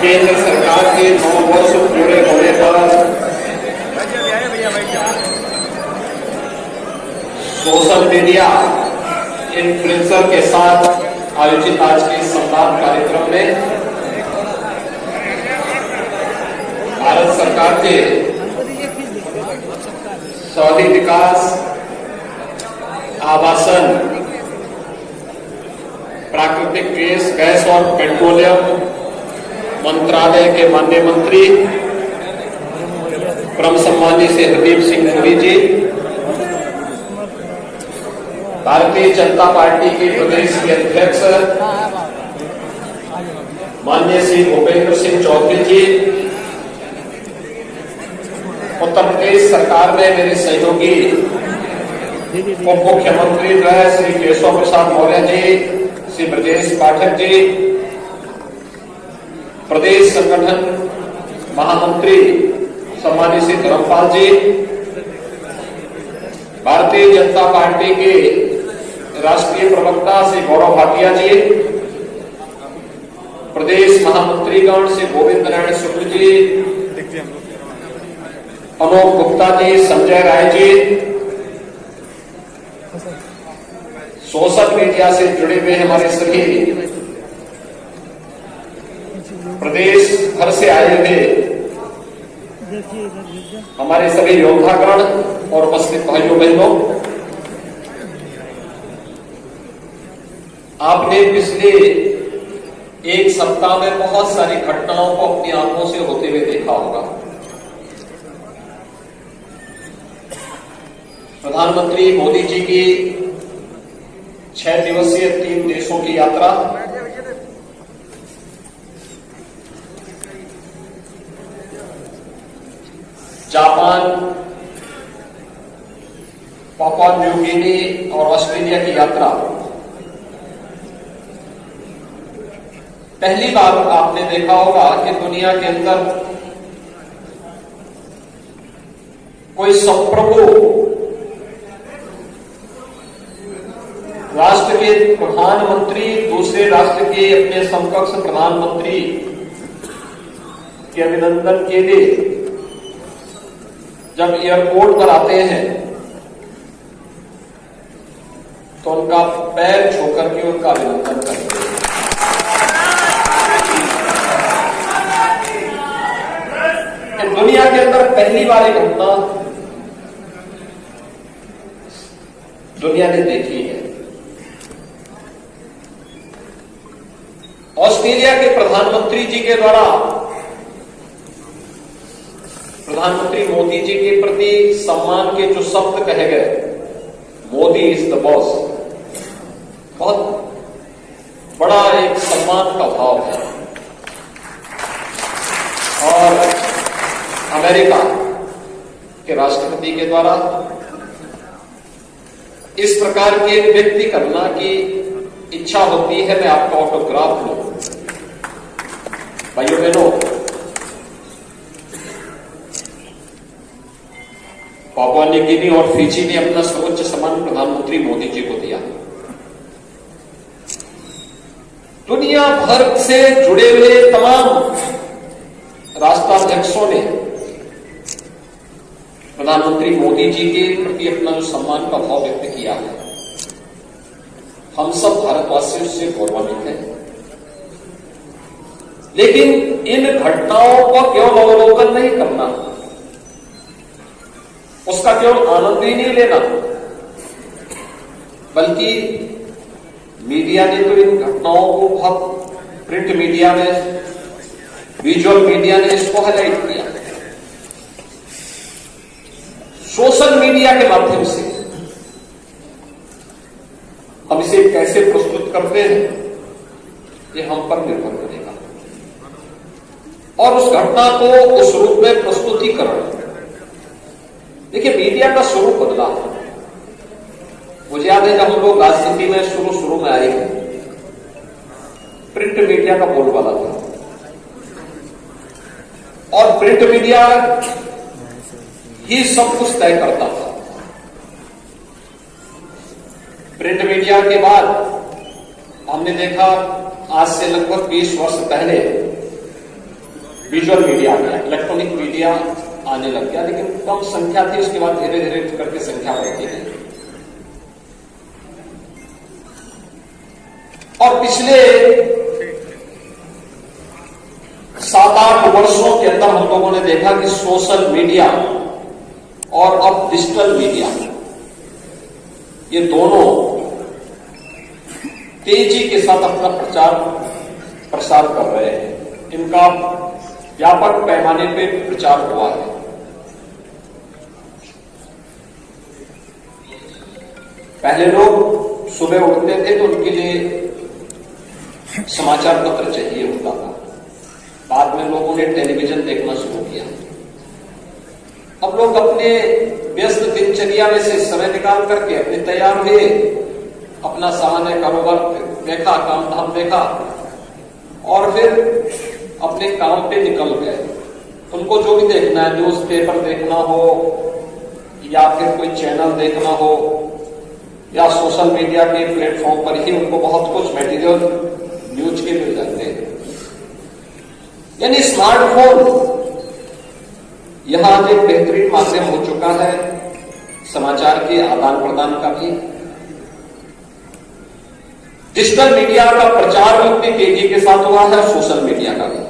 केंद्र सरकार के 9 वर्ष पूरे होने पर सोशल मीडिया इन्फ्लुएंसर के साथ आयोजित आज के संवाद कार्यक्रम में भारत सरकार के शहरी विकास, आवासन, प्राकृतिक गैस और पेट्रोलियम मंत्रालय के माननीय मंत्री परम सम्मानीय श्री हरदीप सिंह पुरी जी, भारतीय जनता पार्टी के प्रदेश के अध्यक्ष माननीय श्री भूपेंद्र सिंह चौधरी जी, उत्तर प्रदेश सरकार में मेरे सहयोगी उप मुख्यमंत्री श्री केशव प्रसाद मौर्य जी, श्री ब्रजेश पाठक जी, प्रदेश संगठन महामंत्री सम्मानित श्री धर्मपाल जी, भारतीय जनता पार्टी के राष्ट्रीय प्रवक्ता श्री गौरव भाटिया जी, प्रदेश महामंत्रीगण श्री गोविंद नारायण शुक्ल जी, अनूप गुप्ता जी, संजय राय जी, सोशल मीडिया से जुड़े हुए हमारे सभी प्रदेश भर से आए हुए हमारे सभी योद्धागण और उपस्थित भाइयों बहनों, आपने पिछले एक सप्ताह में बहुत सारी घटनाओं को अपनी आंखों से होते हुए देखा होगा। प्रधानमंत्री मोदी जी की 6 दिवसीय 3 देशों की यात्रा, जापान, पापुआ न्यू गिनी और ऑस्ट्रेलिया की यात्रा, पहली बार आपने देखा होगा कि दुनिया के अंदर कोई संप्रभु राष्ट्र के प्रधानमंत्री दूसरे राष्ट्र के अपने समकक्ष प्रधानमंत्री के अभिनंदन के लिए जब एयरपोर्ट पर आते हैं तो उनका पैर छूकर के उनका अभिनंदन करते हैं। दुनिया के अंदर पहली बार एक घटना दुनिया ने देखी है। ऑस्ट्रेलिया के प्रधानमंत्री जी के द्वारा प्रधानमंत्री मोदी जी के प्रति सम्मान के जो शब्द कहे गए, मोदी इज द बॉस, बहुत बड़ा एक सम्मान का भाव है। और अमेरिका के राष्ट्रपति के द्वारा इस प्रकार के व्यक्ति करना की इच्छा होती है, मैं आपका ऑटोग्राफ लूं। भाइयों बहनों, पापुआ न्यू गिनी और फिजी ने अपना सर्वोच्च सम्मान प्रधानमंत्री मोदी जी को दिया। दुनिया भर से जुड़े हुए तमाम राष्ट्राध्यक्षों ने प्रधानमंत्री मोदी जी के प्रति अपना जो सम्मान का भाव व्यक्त किया है। हम सब भारतवासियों से गौरवान्वित हैं, लेकिन इन घटनाओं को केवल अवलोकन नहीं करना, उसका केवल आनंद ही नहीं लेना, बल्कि मीडिया ने तो इन घटनाओं को बहुत, प्रिंट मीडिया में, विजुअल मीडिया ने इसको हाईलाइट किया। सोशल मीडिया के माध्यम से हम इसे कैसे प्रस्तुत करते हैं, ये हम पर निर्भर करेगा। और उस घटना को उस रूप में प्रस्तुतिकरण, देखिए मीडिया का स्वरूप बदला। मुझे याद है जब हम लोग राजनीति में शुरू में आए, प्रिंट मीडिया का बोलबाला था और प्रिंट मीडिया ही सब कुछ तय करता था। प्रिंट मीडिया के बाद हमने देखा आज से लगभग 20 वर्ष पहले विजुअल मीडिया आ गया, इलेक्ट्रॉनिक मीडिया आने लग गया, लेकिन कम संख्या थी, उसके बाद धीरे धीरे करके संख्या बढ़ती गई। और पिछले 7-8 वर्षों के अंदर हम लोगों ने देखा कि सोशल मीडिया और अब डिजिटल मीडिया, ये दोनों तेजी के साथ अपना प्रचार प्रसार कर रहे हैं। इनका व्यापक पैमाने पे प्रचार हुआ है। पहले लोग सुबह उठते थे तो उनके लिए समाचार पत्र चाहिए होता था, बाद में लोगों ने टेलीविजन देखना शुरू किया। अब लोग अपने व्यस्त दिनचर्या में से समय निकाल करके अपने तैयार हुए, अपना सामान्य कारोबार देखा, काम धाम देखा और फिर अपने काम पे निकल गए। उनको जो भी देखना है, न्यूज़पेपर देखना हो या फिर कोई चैनल देखना हो या सोशल मीडिया के प्लेटफॉर्म पर ही उनको बहुत कुछ मटेरियल न्यूज के मिल जाते हैं। यानी स्मार्टफोन यहां एक बेहतरीन माध्यम हो चुका है समाचार के आदान प्रदान का भी। डिजिटल मीडिया का प्रचार भी उतनी तेजी के साथ हुआ है, सोशल मीडिया का भी।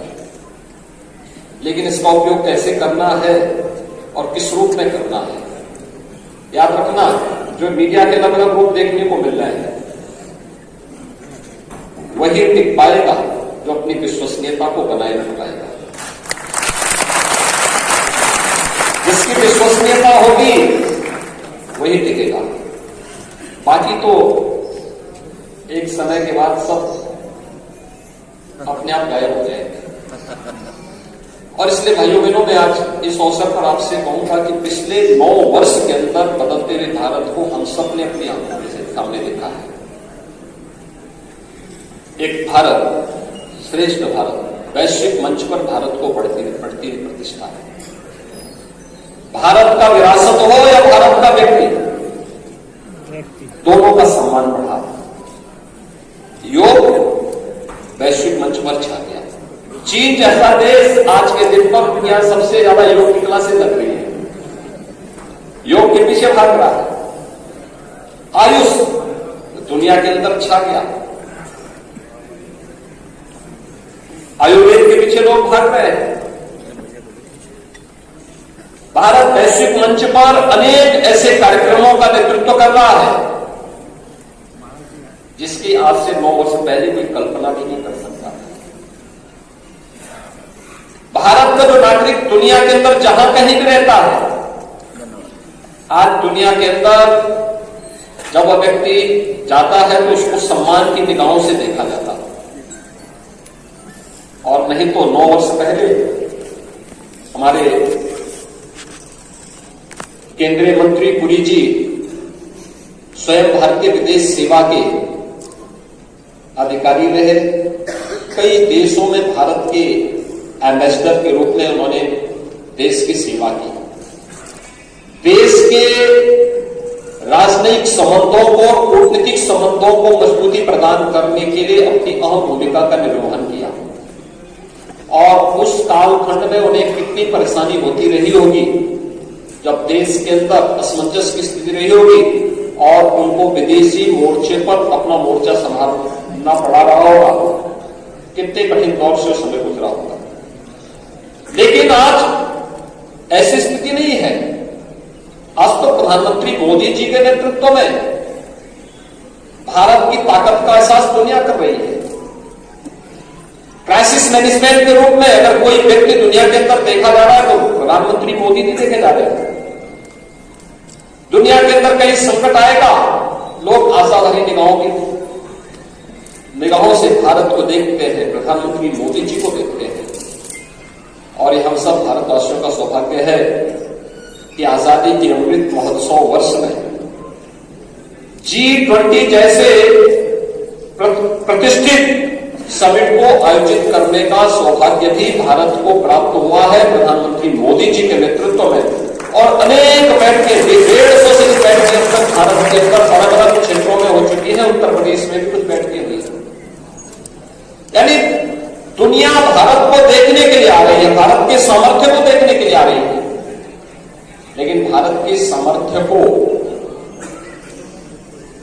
लेकिन इसका उपयोग कैसे करना है और किस रूप में करना है, याद रखना, जो मीडिया के अलग अलग रूप देखने को मिल रहे हैं वही टिक पाएगा जो अपनी विश्वसनीयता को बनाए रख पाएगा। जिसकी विश्वसनीयता होगी वही टिकेगा, बाकी तो एक समय के बाद सब अपने आप गायब हो जाएंगे। और इसलिए भाइयों बहनों, मैं आज इस अवसर पर आपसे कहूंगा कि पिछले 9 वर्ष के अंदर बदलते हुए भारत को हम सब ने अपनी आंखों के सामने देखा है। एक भारत, श्रेष्ठ भारत, वैश्विक मंच पर भारत को बढ़ती हुई प्रतिष्ठा है। भारत का विरासत हो या भारत का व्यक्ति, दोनों का सम्मान बढ़ा। योग वैश्विक मंच पर छा गया। चीन जैसा देश आज के दिन पर दुनिया सबसे ज्यादा योग की कला से लग रही है, योग के पीछे भाग रहा है। आयुष दुनिया के अंदर छा गया, आयुर्वेद के पीछे लोग भाग रहे हैं। भारत वैश्विक मंच पर अनेक ऐसे कार्यक्रमों का नेतृत्व कर रहा है जिसकी आज से 9 वर्ष पहले कोई कल्पना भी नहीं कर सकता। भारत का जो नागरिक दुनिया के अंदर जहां कहीं भी रहता है, आज दुनिया के अंदर जब वह व्यक्ति जाता है तो उसको सम्मान की निगाहों से देखा जाता है। और नहीं तो 9 वर्ष पहले हमारे केंद्रीय मंत्री पुरी जी स्वयं भारतीय विदेश सेवा के अधिकारी रहे। कई देशों में भारत के एम्बेसडर के रूप में उन्होंने देश की सेवा की। देश के राजनयिक संबंधों को, कूटनीतिक संबंधों को मजबूती प्रदान करने के लिए अपनी अहम भूमिका का निर्वहन किया। और उस कालखंड में उन्हें कितनी परेशानी होती रही होगी जब देश के अंदर असमंजस की स्थिति रही होगी और उनको विदेशी मोर्चे पर अपना मोर्चा संभालना पड़ा रहा होगा, कितने कठिन दौर से समय गुजरा होगा। लेकिन आज ऐसी स्थिति नहीं है। आज तो प्रधानमंत्री मोदी जी के नेतृत्व में भारत की ताकत का एहसास दुनिया कर रही है। क्राइसिस मैनेजमेंट के रूप में अगर कोई व्यक्ति दुनिया के अंदर देखा जा रहा है तो प्रधानमंत्री मोदी नहीं देखे जा रहे हैं। दुनिया के अंदर कहीं संकट आएगा, लोग आशाभरी निगाहों से भारत को देखते हैं, प्रधानमंत्री मोदी जी को देखते हैं। और ये हम सब भारतवासियों का सौभाग्य है कि आजादी के अमृत महोत्सव वर्ष में G20 जैसे प्रतिष्ठित समिट को आयोजित करने का सौभाग्य भी भारत को प्राप्त हुआ है प्रधानमंत्री मोदी जी के नेतृत्व में। और अनेक बैठकें, 150 से बैठकें अब तक भारत के अंदर अलग अलग क्षेत्रों में हो चुकी है। उत्तर प्रदेश में भी कुछ बैठकें हुई। यानी दुनिया भारत को देखने के लिए आ रही है, भारत के सामर्थ्य को देखने के लिए आ रही है, लेकिन भारत के सामर्थ्य को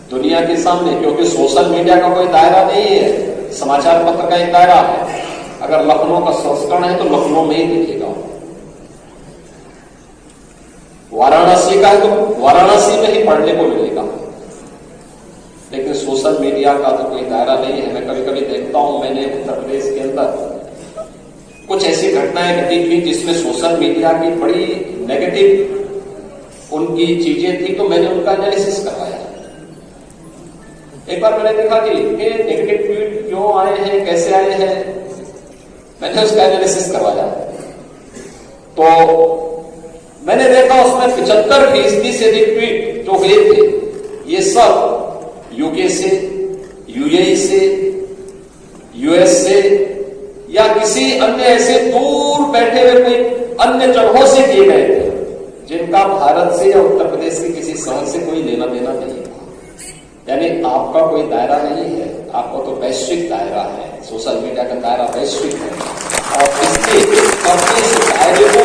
दुनिया के सामने, क्योंकि सोशल मीडिया का कोई दायरा नहीं है, समाचार पत्र का एक दायरा है, अगर लखनऊ का संस्करण है तो लखनऊ में ही दिखेगा, वाराणसी का है तो वाराणसी में ही पढ़ने को मिलेगा, लेकिन सोशल मीडिया का तो कोई दायरा नहीं है। मैं कभी कभी देखता हूं, मैंने उत्तर प्रदेश के अंदर कुछ ऐसी घटनाएं घटी हुई जिसमें सोशल मीडिया की बड़ी नेगेटिव उनकी चीजें थी, तो मैंने उनका एनालिसिस करवाया। एक बार मैंने देखा कि ये नेगेटिव ट्वीट क्यों आए हैं, कैसे आए हैं, मैंने उसका एनालिसिस करवाया तो मैंने देखा उसमें 75% से अधिक ट्वीट जो हुए थे, ये सब यूके से, यूएई से, यूएस से या किसी अन्य ऐसे दूर बैठे हुए कोई अन्य जगहों से किए गए थे, जिनका भारत से या उत्तर प्रदेश के किसी शहर से कोई लेना देना नहीं था। यानी आपका कोई दायरा नहीं है, आपका तो वैश्विक दायरा है, सोशल मीडिया का दायरा वैश्विक है, और इसके अपने इस दायरे को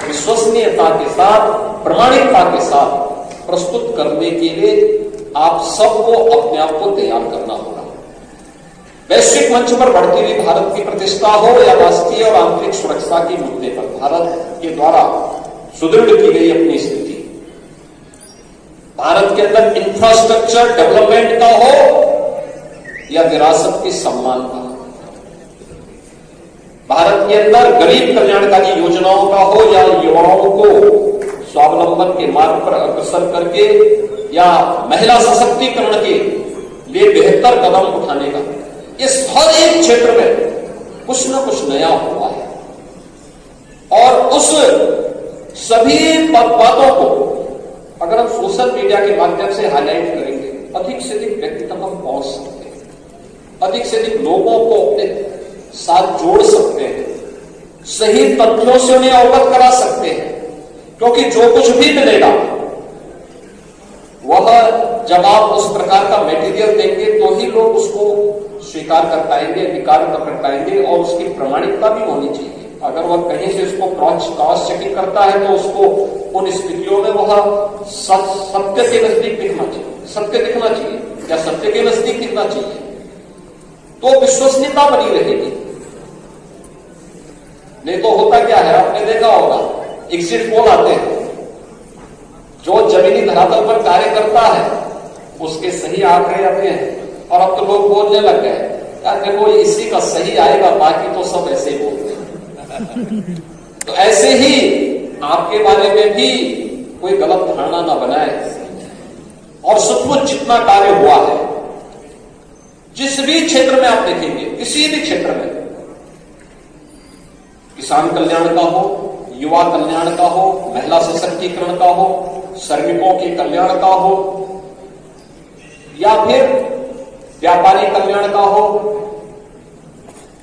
विश्वसनीयता के साथ, प्रामाणिकता के साथ प्रस्तुत करने के लिए आप सबको अपने आप को तैयार करना होगा। वैश्विक मंच पर बढ़ती हुई भारत की प्रतिष्ठा हो या राष्ट्रीय और आंतरिक सुरक्षा के मुद्दे पर भारत के द्वारा सुदृढ़ की गई अपनी स्थिति, भारत के अंदर इंफ्रास्ट्रक्चर डेवलपमेंट का हो या विरासत के सम्मान का, भारत के अंदर गरीब कल्याणकारी योजनाओं का हो या युवाओं को स्वावलंबन के मार्ग पर अग्रसर करके या महिला सशक्तिकरण के लिए बेहतर कदम उठाने का, इस हर एक क्षेत्र में कुछ न कुछ नया हुआ है। और उस सभी बातों को अगर हम सोशल मीडिया के माध्यम से हाईलाइट करेंगे, अधिक से अधिक व्यक्ति तक हम पहुंच सकते हैं, अधिक से अधिक लोगों को अपने साथ जोड़ सकते हैं, सही तथ्यों से उन्हें अवगत करा सकते हैं, क्योंकि जो कुछ भी मिलेगा वह जब आप उस प्रकार का मटेरियल देंगे तो ही लोग उसको स्वीकार कर पाएंगे, विकार कर पाएंगे, और उसकी प्रामाणिकता भी होनी चाहिए। अगर वह कहीं से उसको क्रॉस चेकिंग करता है तो उसको उन स्थितियों में वह सत्य के नजदीक दिखना चाहिए, सत्य दिखना चाहिए या सत्य के नजदीक दिखना चाहिए, तो विश्वसनीयता बनी रहेगी। नहीं तो होता क्या है, आपने देखा होगा एग्जिट पोल आते हैं, जो जमीनी धरातल पर कार्य करता है उसके सही आंकड़े आते हैं, और अब तो लोग बोलने लग गए यार देखो इसी का सही आएगा, बाकी तो सब ऐसे ही बोलते हैं। तो ऐसे ही आपके बारे में भी कोई गलत धारणा ना बनाए, और सचमुच जितना कार्य हुआ है, जिस भी क्षेत्र में आप देखेंगे, किसी भी क्षेत्र में, किसान कल्याण का हो, युवा कल्याण का हो, महिला सशक्तिकरण का हो, श्रमिकों के कल्याण का हो, या फिर व्यापारी कल्याण का हो,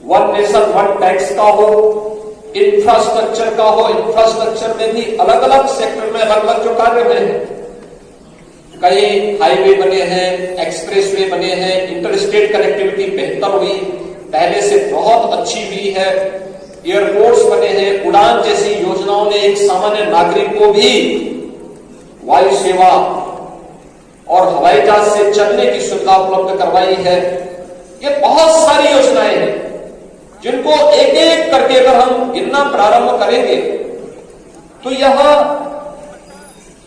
वन नेशन वन टैक्स का हो, इंफ्रास्ट्रक्चर का हो, इंफ्रास्ट्रक्चर में भी अलग अलग सेक्टर में अलग अलग जो कार्य हुए हैं, कई हाईवे बने हैं, एक्सप्रेसवे बने हैं, इंटरस्टेट कनेक्टिविटी बेहतर हुई, पहले से बहुत अच्छी हुई है, एयरपोर्ट्स बने हैं, उड़ान जैसी योजनाओं ने एक सामान्य नागरिक को भी वायु सेवा और हवाई जहाज से चलने की सुविधा उपलब्ध करवाई है। ये बहुत सारी योजनाएं हैं जिनको एक एक करके अगर हम गिनना प्रारंभ करेंगे तो यह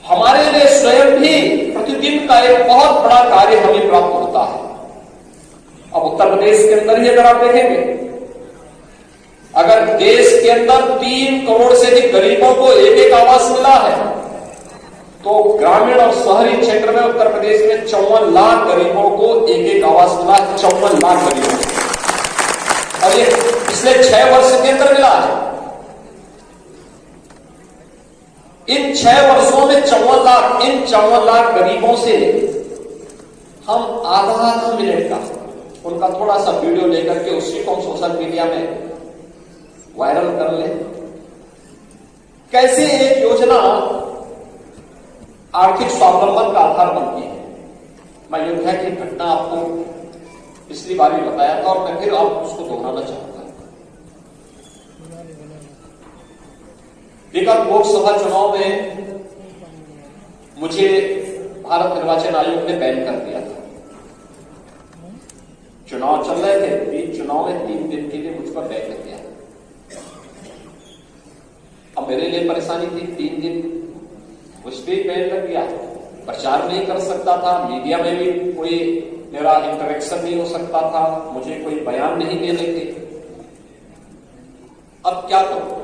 हमारे लिए स्वयं भी प्रतिदिन का एक बहुत बड़ा कार्य हमें प्राप्त होता है। अब उत्तर प्रदेश के अंदर ही अगर आप देखेंगे, अगर देश के अंदर 3 करोड़ से अधिक गरीबों को एक एक आवास मिला है, तो ग्रामीण और शहरी क्षेत्र में उत्तर प्रदेश में 54 लाख गरीबों को एक एक आवास मिला है। 54 लाख गरीबों को, और ये पिछले 6 वर्ष के अंदर मिला है। इन 6 वर्षों में 54 लाख, इन 54 लाख गरीबों से हम आधा मिनट का उनका थोड़ा सा वीडियो लेकर के उसी को हम सोशल मीडिया में वायरल कर ले, कैसे एक योजना आर्थिक स्वावलंबन का आधार बनती है। मैं अयोध्या की घटना आपको पिछली बार भी बताया था और मैं फिर आप उसको दोहराना चाहूंगा। विगत लोकसभा चुनाव में मुझे भारत निर्वाचन आयोग ने बैन कर दिया था। चुनाव चल रहे थे, बीच चुनाव में 3 दिन के लिए मुझ पर बैन कर दिया। अब मेरे लिए परेशानी थी, 3 दिन उस पर बैन लग गया। प्रचार नहीं कर सकता था, मीडिया में भी कोई मेरा इंटरेक्शन नहीं हो सकता था, मुझे कोई बयान नहीं देने थे। अब क्या करूं?